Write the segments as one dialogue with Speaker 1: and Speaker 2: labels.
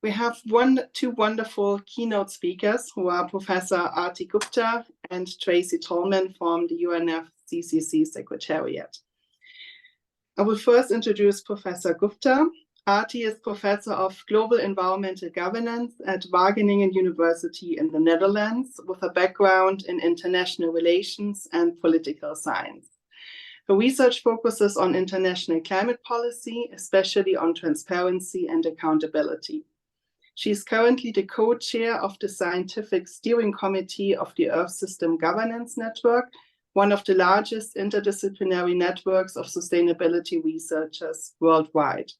Speaker 1: We have two wonderful keynote speakers who are Professor Aarti Gupta and Tracy Tolman from the UNFCCC Secretariat. I will first introduce Professor Gupta. Aarti is Professor of Global Environmental Governance at Wageningen University in the Netherlands, with a background in international relations and political science. Her research focuses on international climate policy, especially on transparency and accountability. She is currently the co-chair of the Scientific Steering Committee of the Earth System Governance Network, one of the largest interdisciplinary networks of sustainability researchers worldwide,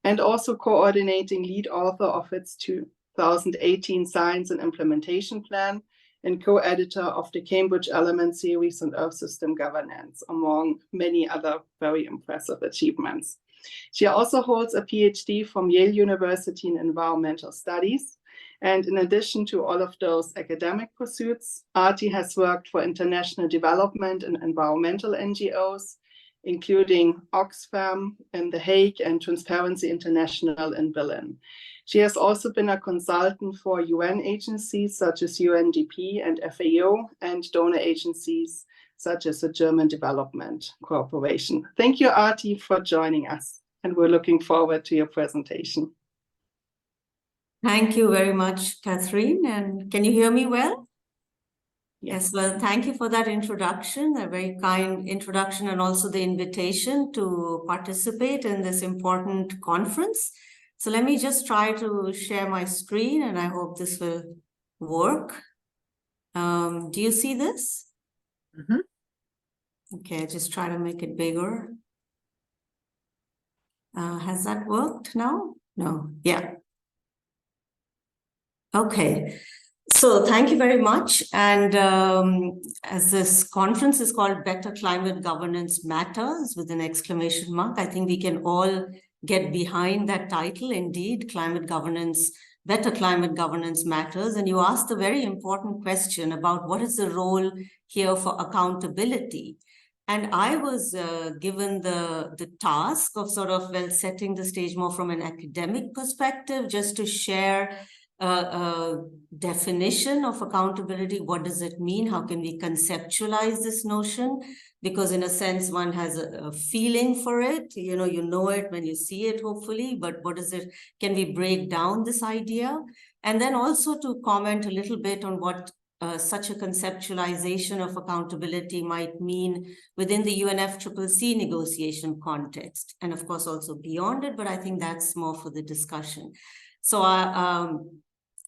Speaker 1: and also coordinating lead author of its 2018 Science and Implementation Plan and co-editor of the Cambridge Element series on Earth System Governance, among many other very impressive achievements. She also holds a PhD from Yale University in Environmental Studies. And in addition to all of those academic pursuits, Aarti has worked for international development and environmental NGOs, including Oxfam in The Hague and Transparency International in Berlin. She has also been a consultant for UN agencies such as UNDP and FAO, and donor agencies such as the German Development Corporation. Thank you, Aarti, for joining us, and we're looking forward to your presentation.
Speaker 2: Thank you very much, Katharine. And can you hear me well? Yes, well, thank you for that introduction, a very kind introduction, and also the invitation to participate in this important conference. So let me just try to share my screen, and I hope this will work. Do you see this?
Speaker 3: Mm-hmm.
Speaker 2: Okay, just try to make it bigger. Has that worked now? No, yeah. Okay, so thank you very much. And as this conference is called Better Climate Governance Matters with an exclamation mark, I think we can all get behind that title. Indeed, climate governance, better climate governance matters. And you asked a very important question about what is the role here for accountability. And I was given the task of sort of, well, setting the stage more from an academic perspective, just to share a definition of accountability. What does it mean? How can we conceptualize this notion? Because in a sense, one has a feeling for it, you know it when you see it, hopefully, but what is it? Can we break down this idea? And then also to comment a little bit on what such a conceptualization of accountability might mean within the UNFCCC negotiation context, and of course also beyond it, but I think that's more for the discussion. So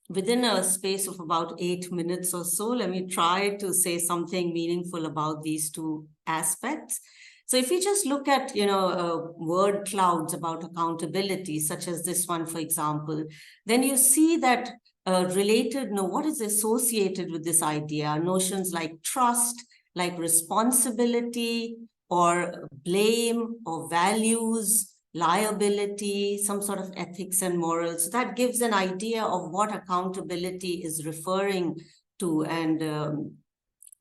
Speaker 2: within a space of about 8 minutes or so, let me try to say something meaningful about these two aspects. So if you just look at, word clouds about accountability, such as this one, for example, then you see that what is associated with this idea? Notions like trust, like responsibility, or blame, or values, liability, some sort of ethics and morals. So that gives an idea of what accountability is referring to and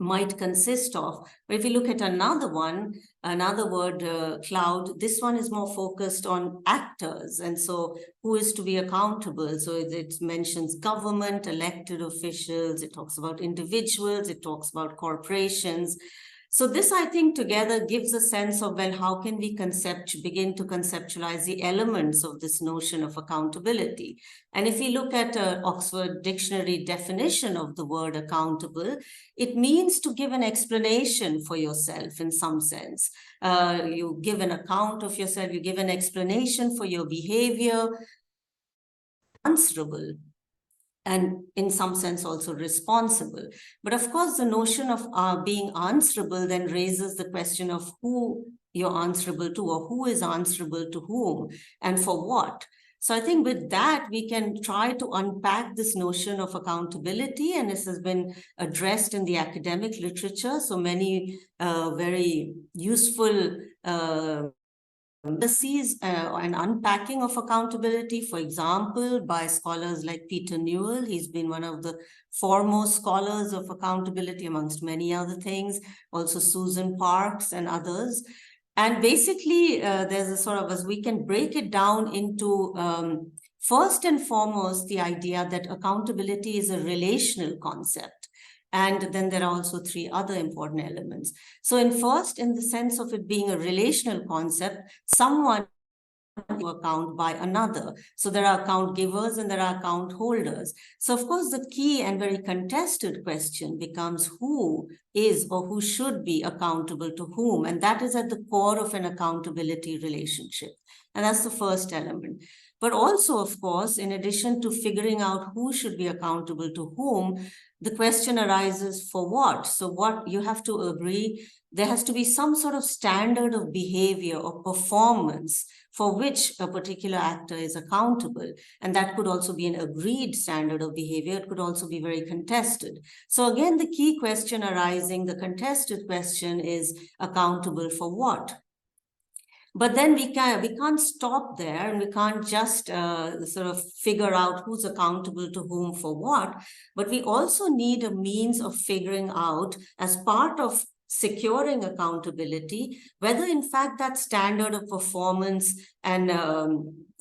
Speaker 2: might consist of. But if you look at another word cloud, this one is more focused on actors. And so who is to be accountable? So it mentions government, elected officials, it talks about individuals, it talks about corporations. So this, I think, together gives a sense of, well, how can we begin to conceptualize the elements of this notion of accountability? And if we look at an Oxford Dictionary definition of the word accountable, it means to give an explanation for yourself in some sense. You give an account of yourself, you give an explanation for your behavior, answerable, and in some sense also responsible. But of course, the notion of being answerable then raises the question of who you're answerable to, or who is answerable to whom and for what. So I think with that, we can try to unpack this notion of accountability, and this has been addressed in the academic literature. So many very useful analyses and unpacking of accountability, for example, by scholars like Peter Newell. He's been one of the foremost scholars of accountability amongst many other things, also Susan Parks and others. And basically, there's a sort of, as we can break it down into First and foremost, the idea that accountability is a relational concept. And then there are also three other important elements. So in the sense of it being a relational concept, someone to account by another. So there are account givers and there are account holders. So of course, the key and very contested question becomes who is or who should be accountable to whom. And that is at the core of an accountability relationship. And that's the first element. But also, of course, in addition to figuring out who should be accountable to whom, the question arises for what? So what you have to agree, there has to be some sort of standard of behavior or performance for which a particular actor is accountable. And that could also be an agreed standard of behavior. It could also be very contested. So again, the key question arising, the contested question is accountable for what? But then we can't stop there, and we can't just sort of figure out who's accountable to whom for what, but we also need a means of figuring out, as part of securing accountability, whether in fact that standard of performance and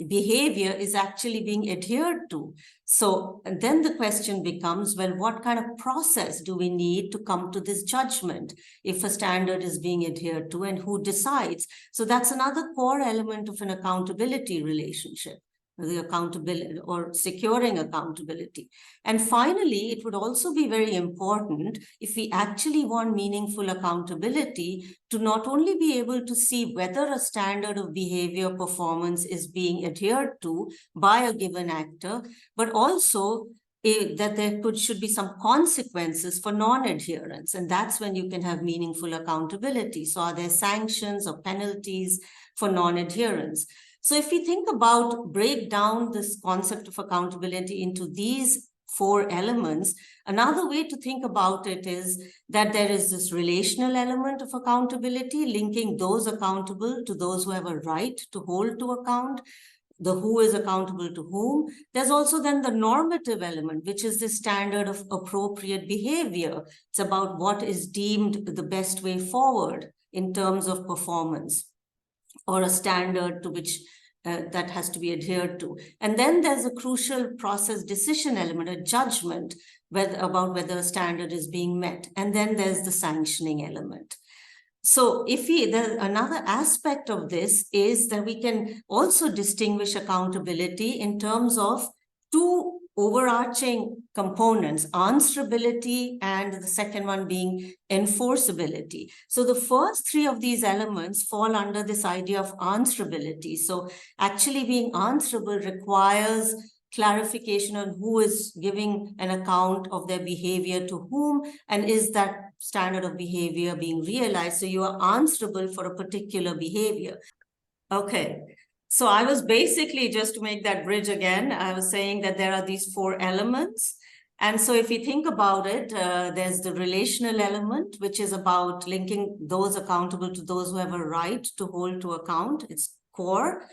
Speaker 2: behavior is actually being adhered to. So then the question becomes, well, what kind of process do we need to come to this judgment if a standard is being adhered to, and who decides? So that's another core element of an accountability relationship, the accountability or securing accountability. And finally, it would also be very important, if we actually want meaningful accountability, to not only be able to see whether a standard of behavior performance is being adhered to by a given actor, but also that there should be some consequences for non-adherence. And that's when you can have meaningful accountability. So are there sanctions or penalties for non-adherence? So if we break down this concept of accountability into these four elements, another way to think about it is that there is this relational element of accountability, linking those accountable to those who have a right to hold to account, the who is accountable to whom. There's also then the normative element, which is the standard of appropriate behavior. It's about what is deemed the best way forward in terms of performance, or a standard to which that has to be adhered to. And then there's a crucial process decision element, a judgment about whether a standard is being met. And then there's the sanctioning element. So another aspect of this is that we can also distinguish accountability in terms of two overarching components, answerability, and the second one being enforceability. So the first three of these elements fall under this idea of answerability. So actually being answerable requires clarification on who is giving an account of their behavior to whom, and is that standard of behavior being realized? So you are answerable for a particular behavior. Okay. So I was basically, just to make that bridge again, I was saying that there are these four elements. And so if you think about it, there's the relational element, which is about linking those accountable to those who have a right to hold to account. It's core.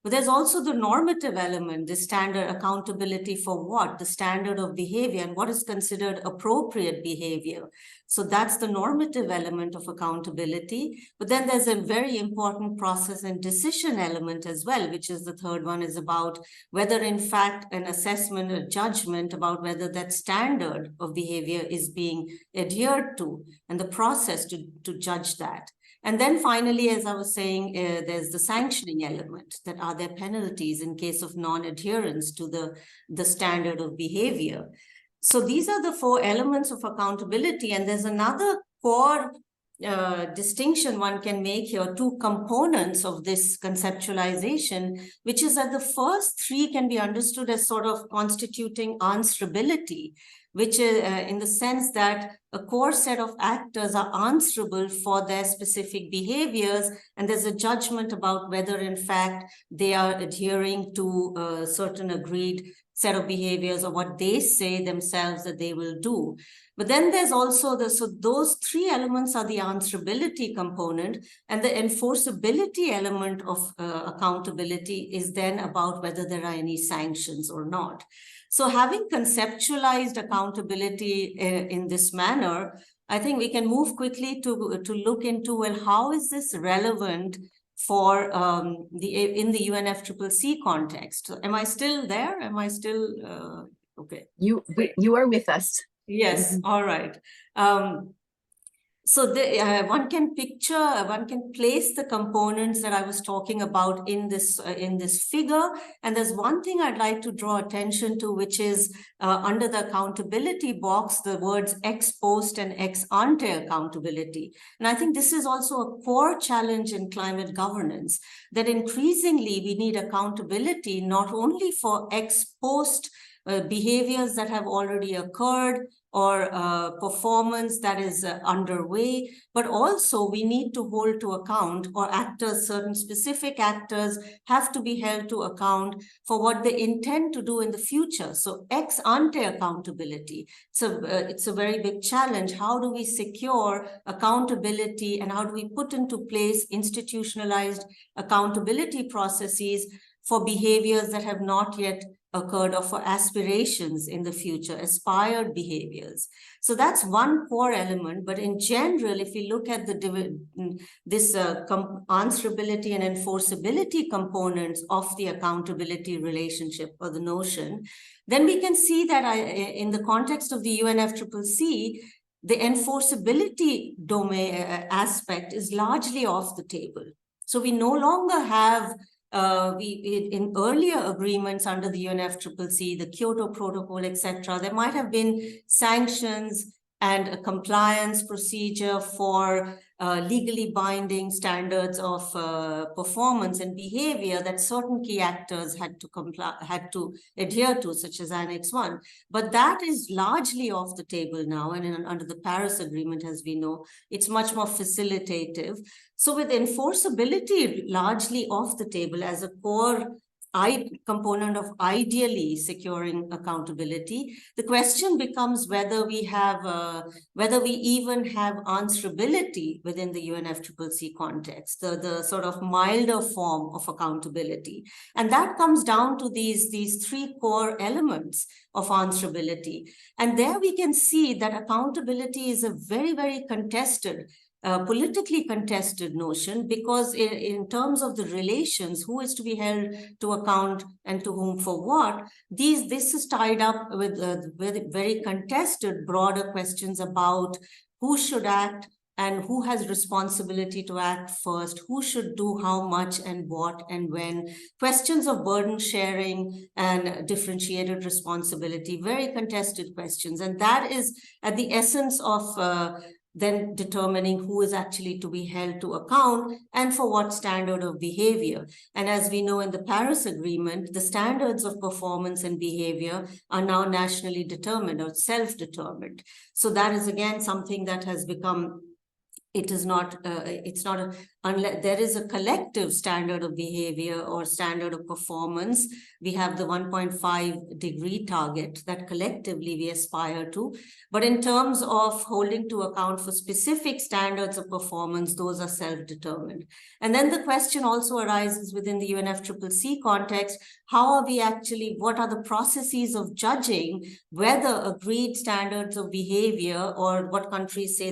Speaker 2: But there's also the normative element, the standard accountability for what? The standard of behavior and what is considered appropriate behavior. So that's the normative element of accountability. But then there's a very important process and decision element as well, which is the third one, is about whether in fact an assessment, a judgment about whether that standard of behavior is being adhered to, and the process to judge that. And then finally, as I was saying, there's the sanctioning element, that are there penalties in case of non-adherence to the standard of behavior. So these are the four elements of accountability. And there's another core distinction one can make here, two components of this conceptualization, which is that the first three can be understood as sort of constituting answerability, which is in the sense that a core set of actors are answerable for their specific behaviors, and there's a judgment about whether in fact they are adhering to a certain agreed set of behaviors or what they say themselves that they will do. But then there's also so those three elements are the answerability component, and the enforceability element of accountability is then about whether there are any sanctions or not. So having conceptualized accountability in this manner, I think we can move quickly to look into, well, how is this relevant for in the UNFCCC context. So am I still there? Am I still okay?
Speaker 3: You are with us.
Speaker 2: Yes. All right. So one can place the components that I was talking about in this figure. And there's one thing I'd like to draw attention to, which is under the accountability box, the words ex post and ex ante accountability. And I think this is also a core challenge in climate governance, that increasingly we need accountability not only for ex post behaviors that have already occurred, or performance that is underway, but also we need to hold to account, or actors, certain specific actors have to be held to account for what they intend to do in the future. So ex ante accountability, it's a very big challenge. How do we secure accountability, and how do we put into place institutionalized accountability processes for behaviors that have not yet occurred, or for aspirations in the future, aspired behaviors? So that's one core element. But in general, if we look at this answerability and enforceability components of the accountability relationship, or the notion, then we can see that in the context of the UNFCCC, the enforceability domain aspect is largely off the table. So we no longer have in earlier agreements under the UNFCCC, the Kyoto Protocol, etc., there might have been sanctions and a compliance procedure for legally binding standards of performance and behavior that certain key actors had to adhere to, such as Annex 1. But that is largely off the table now, and under the Paris Agreement, as we know, it's much more facilitative. So with enforceability largely off the table as a core component of ideally securing accountability, the question becomes whether we even have answerability within the UNFCCC context, the sort of milder form of accountability. And that comes down to these three core elements of answerability. And there we can see that accountability is a very, very contested, politically contested notion, because in terms of the relations, who is to be held to account and to whom for what, this is tied up with very contested broader questions about who should act and who has responsibility to act first, who should do how much and what and when, questions of burden sharing and differentiated responsibility, very contested questions. And that is at the essence of then determining who is actually to be held to account and for what standard of behavior. And as we know in the Paris Agreement, the standards of performance and behavior are now nationally determined or self-determined. So that is again something that has become, unless there is a collective standard of behavior or standard of performance. We have the 1.5 degree target that collectively we aspire to. But in terms of holding to account for specific standards of performance, those are self-determined. And then the question also arises within the UNFCCC context, what are the processes of judging whether agreed standards of behavior, or what countries say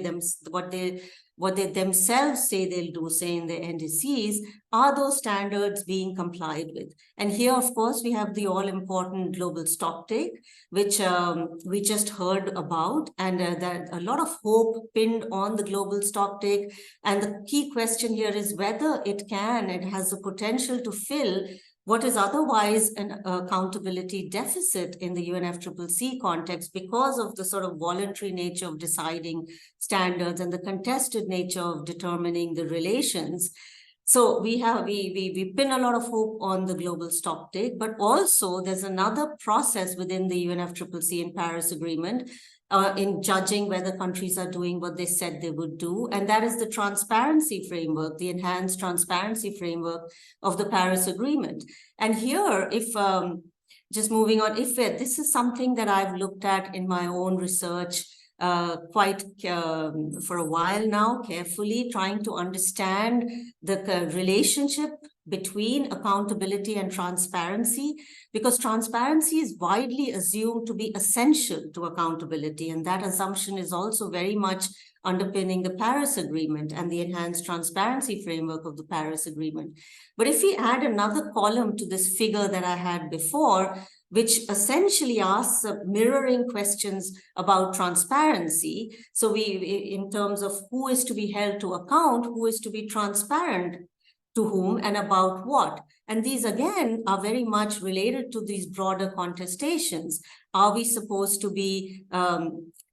Speaker 2: what they themselves say they'll do, say in their NDCs, are those standards being complied with? And here, of course, we have the all-important global stocktake, which we just heard about, and that a lot of hope pinned on the global stocktake. And the key question here is whether it has the potential to fill what is otherwise an accountability deficit in the UNFCCC context, because of the sort of voluntary nature of deciding standards and the contested nature of determining the relations. So we pin a lot of hope on the global stocktake, but also there's another process within the UNFCCC and Paris Agreement in judging whether countries are doing what they said they would do. And that is the transparency framework, the enhanced transparency framework of the Paris Agreement. And here, just moving on, this is something that I've looked at in my own research for a while now, carefully trying to understand the relationship between accountability and transparency, because transparency is widely assumed to be essential to accountability. And that assumption is also very much underpinning the Paris Agreement and the enhanced transparency framework of the Paris Agreement. But if we add another column to this figure that I had before, which essentially asks mirroring questions about transparency. So in terms of who is to be held to account, who is to be transparent to whom and about what. And these, again, are very much related to these broader contestations. Are we supposed to be,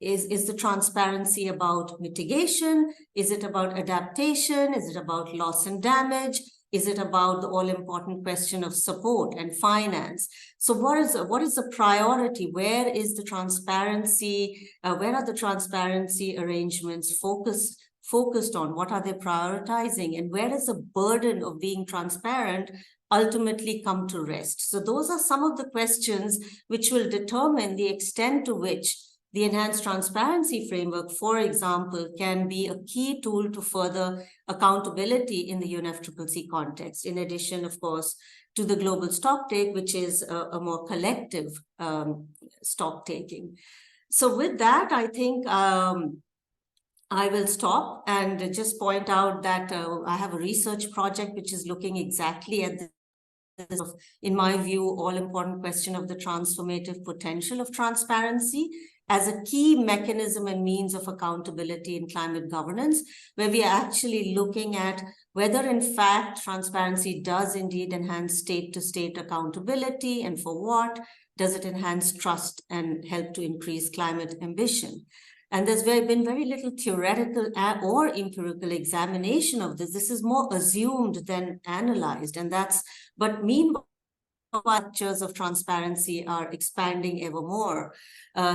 Speaker 2: is the transparency about mitigation? Is it about adaptation? Is it about loss and damage? Is it about the all-important question of support and finance? So what is the priority? Where is the transparency? Where are the transparency arrangements focused on? What are they prioritizing? And where does the burden of being transparent ultimately come to rest? So those are some of the questions which will determine the extent to which the enhanced transparency framework, for example, can be a key tool to further accountability in the UNFCCC context, in addition, of course, to the global stocktake, which is a more collective stocktaking. So with that, I think I will stop and just point out that I have a research project which is looking exactly at this, in my view, all-important question of the transformative potential of transparency as a key mechanism and means of accountability in climate governance, where we are actually looking at whether, in fact, transparency does indeed enhance state-to-state accountability, and for what. Does it enhance trust and help to increase climate ambition? And there's been very little theoretical or empirical examination of this. This is more assumed than analyzed. But meanwhile, structures of transparency are expanding ever more.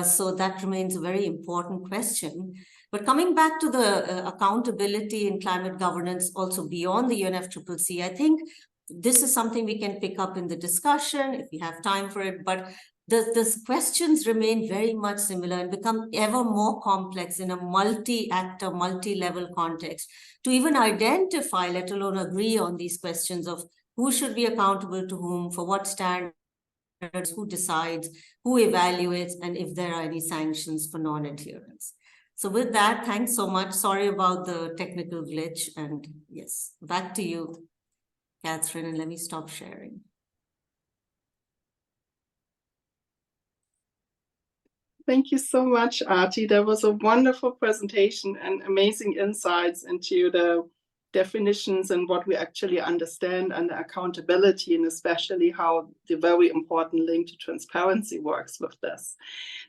Speaker 2: So that remains a very important question. But coming back to the accountability in climate governance, also beyond the UNFCCC, I think this is something we can pick up in the discussion if we have time for it. But the questions remain very much similar and become ever more complex in a multi-actor, multi-level context to even identify, let alone agree on these questions of who should be accountable to whom, for what standards, who decides, who evaluates, and if there are any sanctions for non-adherence. So with that, thanks so much. Sorry about the technical glitch. And yes, back to you, Katharine, and let me stop sharing.
Speaker 1: Thank you so much, Aarti. That was a wonderful presentation and amazing insights into the definitions and what we actually understand under accountability, and especially how the very important link to transparency works with this.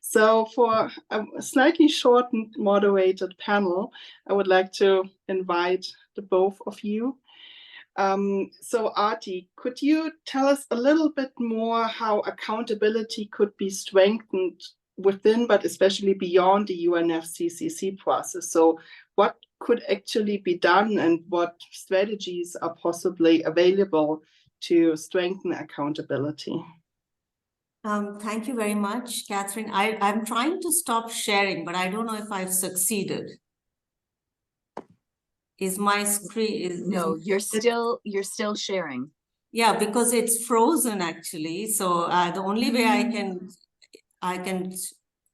Speaker 1: So for a slightly shortened, moderated panel, I would like to invite the both of you. So Aarti, could you tell us a little bit more how accountability could be strengthened within, but especially beyond the UNFCCC process? So what could actually be done and what strategies are possibly available to strengthen accountability?
Speaker 2: Thank you very much, Katharine. I'm trying to stop sharing, but I don't know if I've succeeded. Is my screen?
Speaker 3: No, you're still sharing.
Speaker 2: Yeah, because it's frozen actually. So the only way I'd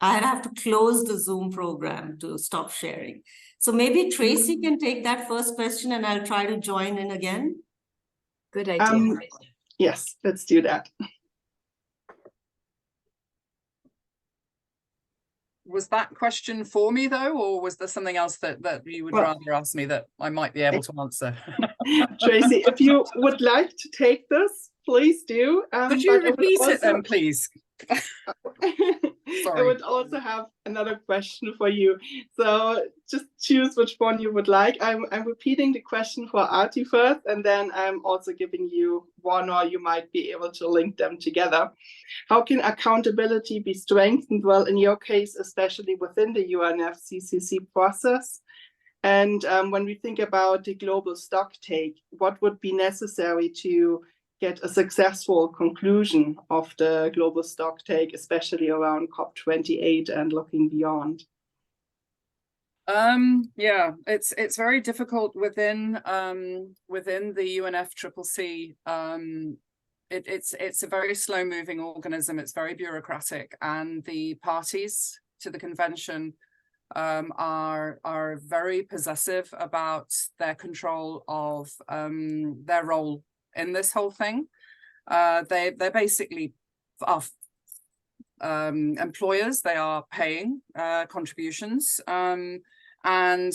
Speaker 2: have to close the Zoom program to stop sharing. So maybe Tracy can take that first question and I'll try to join in again.
Speaker 3: Good idea.
Speaker 1: Yes, let's do that.
Speaker 4: Was that question for me though, or was there something else that you would rather ask me that I might be able to answer?
Speaker 1: Tracy, if you would like to take this, please do.
Speaker 4: Could you repeat it then, please?
Speaker 1: I would also have another question for you. So just choose which one you would like. I'm repeating the question for Aarti first, and then I'm also giving you one, or you might be able to link them together. How can accountability be strengthened? Well, in your case, especially within the UNFCCC process. And when we think about the global stocktake, what would be necessary to get a successful conclusion of the global stocktake, especially around COP28 and looking beyond?
Speaker 4: Yeah, it's very difficult within the UNFCCC. It's a very slow-moving organism. It's very bureaucratic, and the parties to the convention are very possessive about their control of their role in this whole thing. They're basically are employers. They are paying contributions. And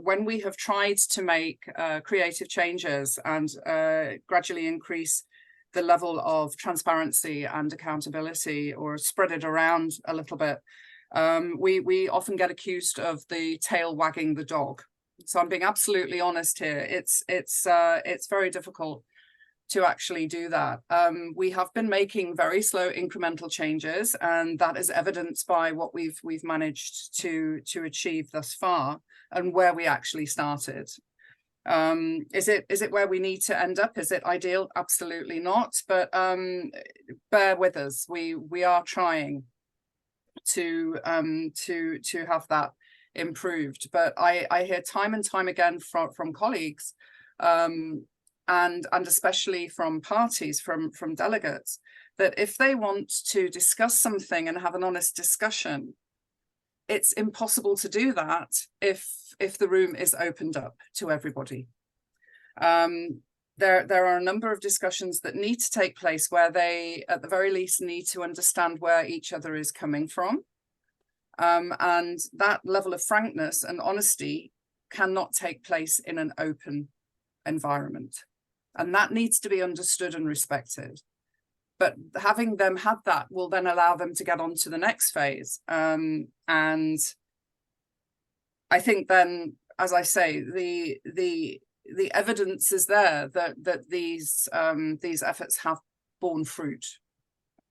Speaker 4: when we have tried to make creative changes and gradually increase the level of transparency and accountability, or spread it around a little bit, we often get accused of the tail wagging the dog. So I'm being absolutely honest here. It's very difficult to actually do that. We have been making very slow incremental changes, and that is evidenced by what we've managed to achieve thus far and where we actually started. Is it where we need to end up? Is it ideal? Absolutely not. But bear with us. We are trying to have that improved. But I hear time and time again from colleagues, and especially from parties, from delegates, that if they want to discuss something and have an honest discussion, it's impossible to do that if the room is opened up to everybody. There are a number of discussions that need to take place where they, at the very least, need to understand where each other is coming from. And that level of frankness and honesty cannot take place in an open environment. And that needs to be understood and respected. But having them had that will then allow them to get on to the next phase. And I think then, as I say, the evidence is there that these efforts have borne fruit,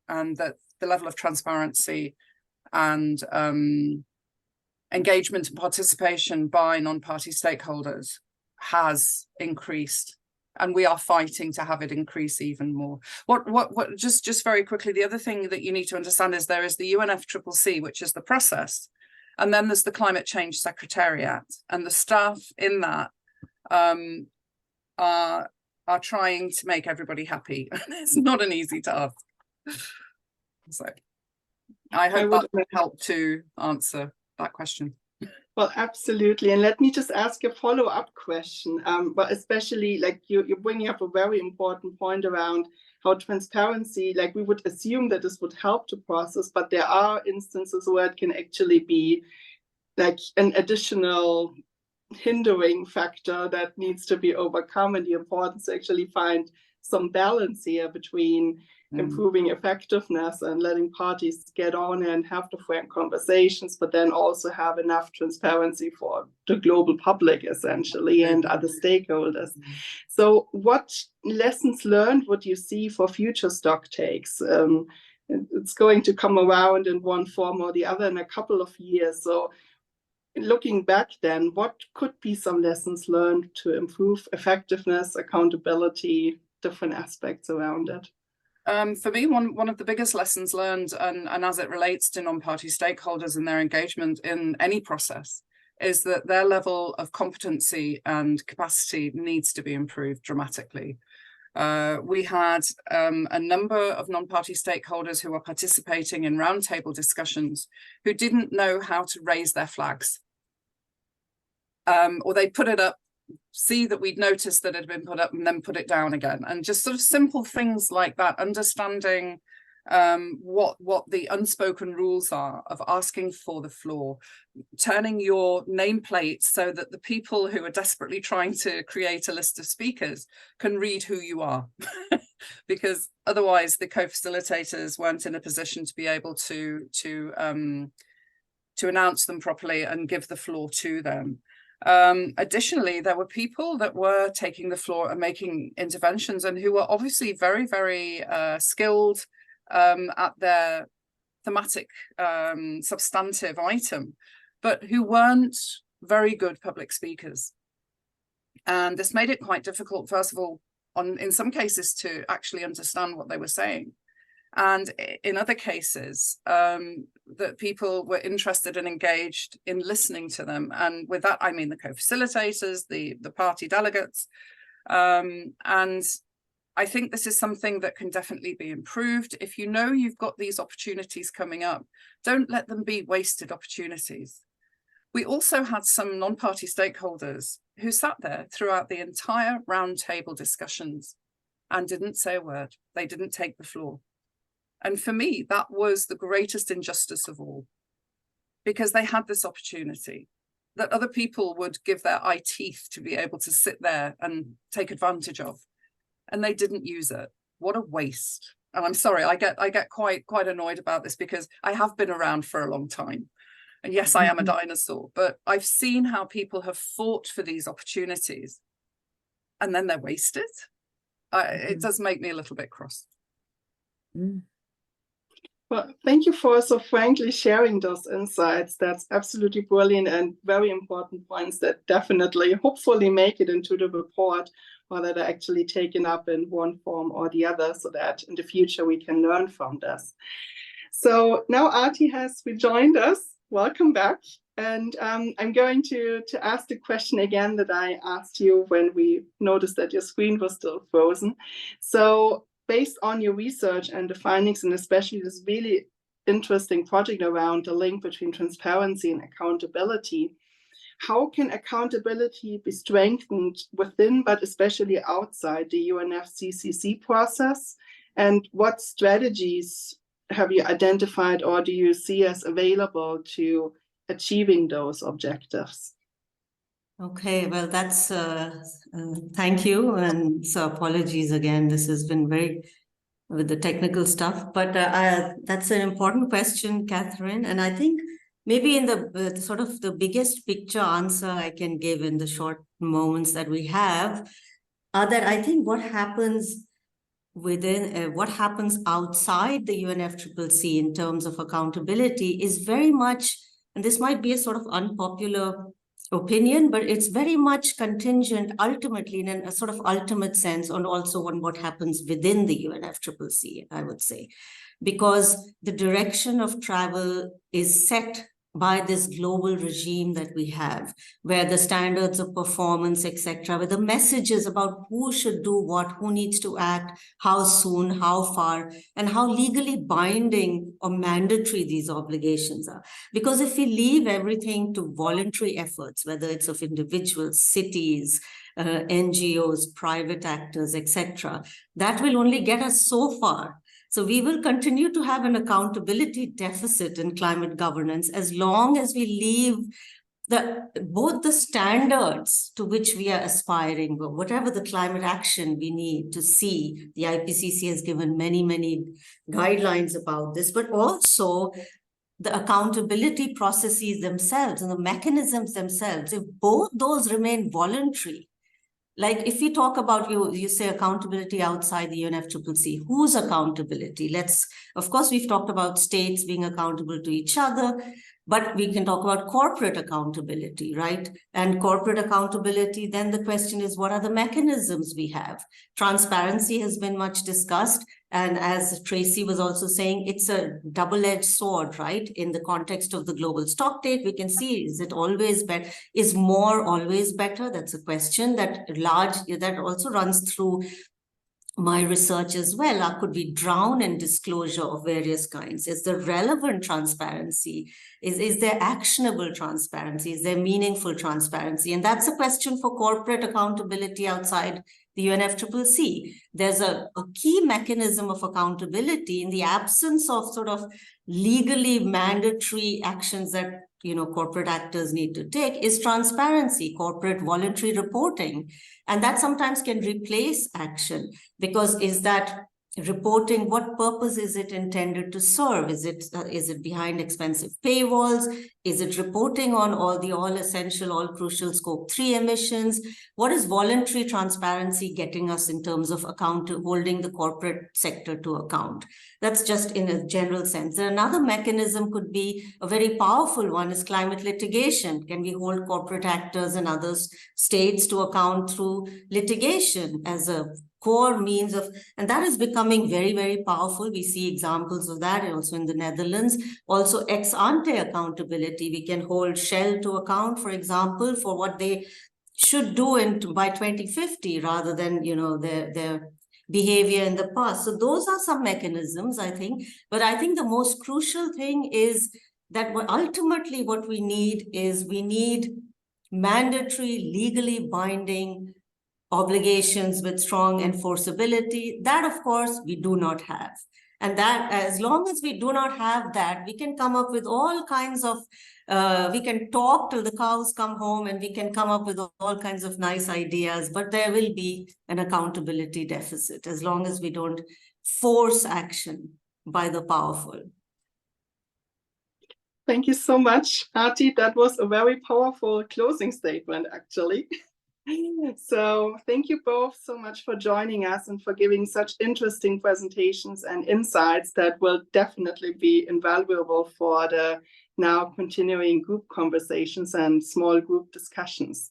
Speaker 4: and that the level of transparency and engagement and participation by non-party stakeholders has increased. And we are fighting to have it increase even more. Just very quickly, the other thing that you need to understand is there is the UNFCCC, which is the process, and then there's the Climate Change Secretariat, and the staff in that are trying to make everybody happy. It's not an easy task. So I hope that will help to answer that question.
Speaker 1: Well, absolutely. And let me just ask a follow-up question. But especially, like you're bringing up a very important point around how transparency, like we would assume that this would help the process, but there are instances where it can actually be like an additional hindering factor that needs to be overcome, and the importance to actually find some balance here between improving effectiveness and letting parties get on and have the frank conversations, but then also have enough transparency for the global public, essentially, and other stakeholders. So what lessons learned would you see for future stock takes? It's going to come around in one form or the other in a couple of years. So looking back then, what could be some lessons learned to improve effectiveness, accountability, different aspects around it?
Speaker 4: For me, one of the biggest lessons learned, and as it relates to non-party stakeholders and their engagement in any process, is that their level of competency and capacity needs to be improved dramatically. We had a number of non-party stakeholders who were participating in roundtable discussions who didn't know how to raise their flags. Or they put it up, see that we'd noticed that it had been put up, and then put it down again. And just sort of simple things like that, understanding what the unspoken rules are of asking for the floor, turning your nameplate so that the people who are desperately trying to create a list of speakers can read who you are. Because otherwise the co-facilitators weren't in a position to be able to announce them properly and give the floor to them. Additionally, there were people that were taking the floor and making interventions, and who were obviously very, very skilled at their thematic substantive item, but who weren't very good public speakers. And this made it quite difficult, first of all, in some cases, to actually understand what they were saying. And in other cases, that people were interested and engaged in listening to them. And with that, I mean the co-facilitators, the party delegates. And I think this is something that can definitely be improved. If you know you've got these opportunities coming up, don't let them be wasted opportunities. We also had some non-party stakeholders who sat there throughout the entire roundtable discussions and didn't say a word. They didn't take the floor. And for me, that was the greatest injustice of all, because they had this opportunity that other people would give their eye teeth to be able to sit there and take advantage of, and they didn't use it. What a waste. And I'm sorry, I get quite annoyed about this, because I have been around for a long time. And yes, I am a dinosaur, but I've seen how people have fought for these opportunities and then they're wasted. It does make me a little bit cross.
Speaker 1: Well, thank you for so frankly sharing those insights. That's absolutely brilliant and very important points that definitely, hopefully, make it into the report, or that are actually taken up in one form or the other, so that in the future we can learn from this. So now Aarti has rejoined us. Welcome back. And I'm going to ask the question again that I asked you when we noticed that your screen was still frozen. So based on your research and the findings, and especially this really interesting project around the link between transparency and accountability, how can accountability be strengthened within, but especially outside the UNFCCC process? And what strategies have you identified, or do you see as available to achieving those objectives?
Speaker 2: Okay, well, that's thank you, and so apologies again. This has been very with the technical stuff, but that's an important question, Catherine. And I think maybe in the sort of the biggest picture answer I can give in the short moments that we have are that I think what happens within what happens outside the UNFCCC in terms of accountability is very much, and this might be a sort of unpopular opinion, but it's very much contingent ultimately in a sort of ultimate sense on also on what happens within the UNFCCC, I would say, because the direction of travel is set by this global regime that we have, where the standards of performance, etc., where the messages about who should do what, who needs to act, how soon, how far, and how legally binding or mandatory these obligations are. Because if we leave everything to voluntary efforts, whether it's of individuals, cities, NGOs, private actors, etc., that will only get us so far. So we will continue to have an accountability deficit in climate governance as long as we leave both the standards to which we are aspiring, whatever the climate action we need to see. The IPCC has given many guidelines about this, but also the accountability processes themselves and the mechanisms themselves. If both those remain voluntary, like if we talk about, you say accountability outside the UNFCCC, whose accountability? Of course, we've talked about states being accountable to each other, but we can talk about corporate accountability, right? And corporate accountability, then the question is, what are the mechanisms we have? Transparency has been much discussed. And as Tracy was also saying, it's a double-edged sword, right? In the context of the global stocktake, we can see, is it always better? Is more always better? That's a question that also runs through my research as well. Could we drown in disclosure of various kinds? Is there relevant transparency? Is there actionable transparency? Is there meaningful transparency? And that's a question for corporate accountability outside the UNFCCC. There's a key mechanism of accountability in the absence of sort of legally mandatory actions that corporate actors need to take is transparency, corporate voluntary reporting. And that sometimes can replace action, because is that reporting, what purpose is it intended to serve? Is it behind expensive paywalls? Is it reporting on all essential, all crucial scope 3 emissions? What is voluntary transparency getting us in terms of holding the corporate sector to account? That's just in a general sense. Another mechanism could be a very powerful one is climate litigation. Can we hold corporate actors and other states to account through litigation as a core means of, and that is becoming very powerful. We see examples of that also in the Netherlands. Also ex ante accountability. We can hold Shell to account, for example, for what they should do by 2050 rather than their behavior in the past. So those are some mechanisms, I think. But I think the most crucial thing is that ultimately what we need mandatory, legally binding obligations with strong enforceability. That, of course, we do not have. And that, as long as we do not have that, we can come up with all kinds of, we can talk till the cows come home, and we can come up with all kinds of nice ideas, but there will be an accountability deficit as long as we don't force action by the powerful.
Speaker 1: Thank you so much, Aarti. That was a very powerful closing statement, actually. So thank you both so much for joining us and for giving such interesting presentations and insights that will definitely be invaluable for the now continuing group conversations and small group discussions.